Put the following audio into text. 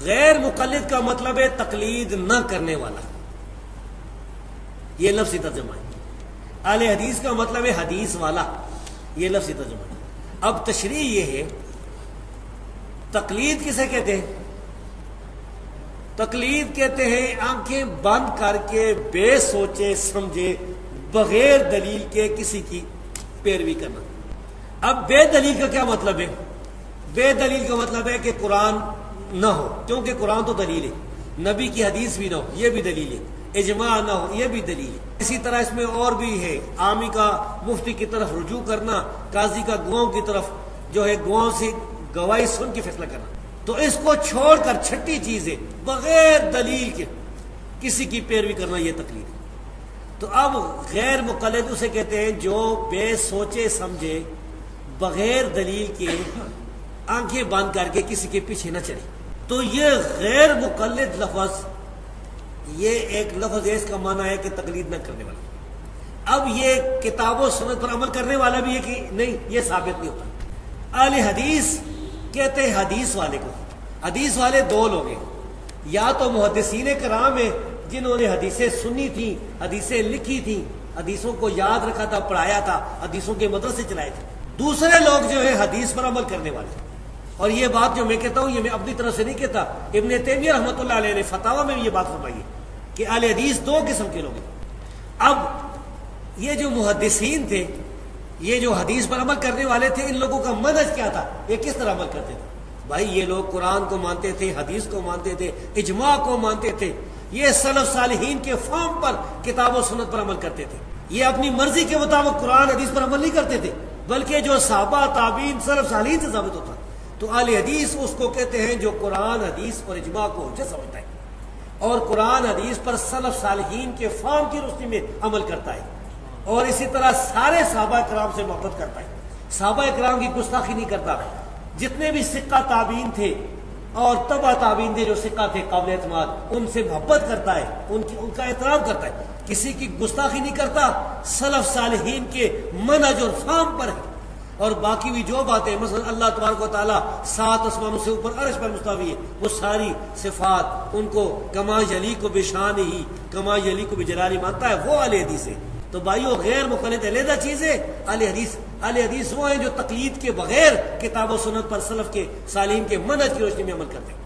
غیر مقلد کا مطلب ہے تقلید نہ کرنے والا، یہ لفظی ترجمہ ہے۔ اہل حدیث کا مطلب ہے حدیث والا، یہ لفظی ترجمہ ہے۔ اب تشریح یہ ہے، تقلید کسے کہتے ہیں؟ تقلید کہتے ہیں آنکھیں بند کر کے بے سوچے سمجھے بغیر دلیل کے کسی کی پیروی کرنا۔ اب بے دلیل کا کیا مطلب ہے؟ بے دلیل کا مطلب ہے کہ قرآن نہ ہو، کیونکہ قرآن تو دلیل ہے، نبی کی حدیث بھی نہ ہو، یہ بھی دلیل ہے، اجماع نہ ہو، یہ بھی دلیل ہے۔ اسی طرح اس میں اور بھی ہے، عامی کا مفتی کی طرف رجوع کرنا، قاضی کا گواہوں کی طرف جو ہے گواہوں سے گواہی سن کے فیصلہ کرنا۔ تو اس کو چھوڑ کر چھٹی چیز ہے بغیر دلیل کے کسی کی پیروی کرنا، یہ تقلید ہے۔ تو اب غیر مقلد اسے کہتے ہیں جو بے سوچے سمجھے بغیر دلیل کے آنکھیں بند کر کے کسی کے پیچھے نہ چلے۔ تو یہ غیر مقلد لفظ، یہ ایک لفظ ہے، اس کا معنی ہے کہ تقلید نہ کرنے والا۔ اب یہ کتاب و سنت پر عمل کرنے والا بھی ہے کہ نہیں، یہ ثابت نہیں ہوتا۔ اہل حدیث کہتے ہیں حدیث والے کو، حدیث والے دو لوگ ہیں، یا تو محدثین کرام ہیں جنہوں نے حدیثیں سنی تھیں، حدیثیں لکھی تھیں، حدیثوں کو یاد رکھا تھا، پڑھایا تھا، حدیثوں کے مدرسے چلائے تھے۔ دوسرے لوگ جو ہے حدیث پر عمل کرنے والے۔ اور یہ بات جو میں کہتا ہوں، یہ میں اپنی طرف سے نہیں کہتا، ابن تیمیہ رحمۃ اللہ علیہ نے فتاوی میں بھی یہ بات فرمائی ہے کہ اہل حدیث دو قسم کے لوگ ہیں۔ اب یہ جو محدثین تھے، یہ جو حدیث پر عمل کرنے والے تھے، ان لوگوں کا منہج کیا تھا، یہ کس طرح عمل کرتے تھے؟ بھائی یہ لوگ قرآن کو مانتے تھے، حدیث کو مانتے تھے، اجماع کو مانتے تھے، یہ سلف صالحین کے فہم پر کتاب و سنت پر عمل کرتے تھے، یہ اپنی مرضی کے مطابق قرآن حدیث پر عمل نہیں کرتے تھے، بلکہ جو صحابہ تابعین سلف صالحین سے ثابت ہوتا۔ تو اہل حدیث اس کو کہتے ہیں جو قرآن حدیث اور اجماع کو حجت سمجھتا ہے اور قرآن حدیث پر سلف صالحین کے فہم کی روشنی میں عمل کرتا ہے، اور اسی طرح سارے صحابہ کرام سے محبت کرتا ہے، صحابہ کرام کی گستاخی نہیں کرتا، جتنے بھی ثقہ تابعین تھے اور تبع تابعین تھے جو ثقہ تھے قابل اعتماد، ان سے محبت کرتا ہے، ان کا احترام کرتا ہے، کسی کی گستاخی نہیں کرتا، سلف صالحین کے منہج اور فہم پر ہے۔ اور باقی بھی جو باتیں، مثلا اللہ تبارک و تعالیٰ 7 آسمانوں سے اوپر عرش پر مستوی ہے، وہ ساری صفات ان کو کما یلیق بشان ہی کما یلیق بجلالی مانتا ہے، وہ اہل حدیث ہے۔ تو بھائیو غیر مقلد علیحدہ چیز ہے، اہل حدیث وہ ہیں جو تقلید کے بغیر کتاب و سنت پر سلف کے صالحین کے منہج کی روشنی میں عمل کرتے ہیں۔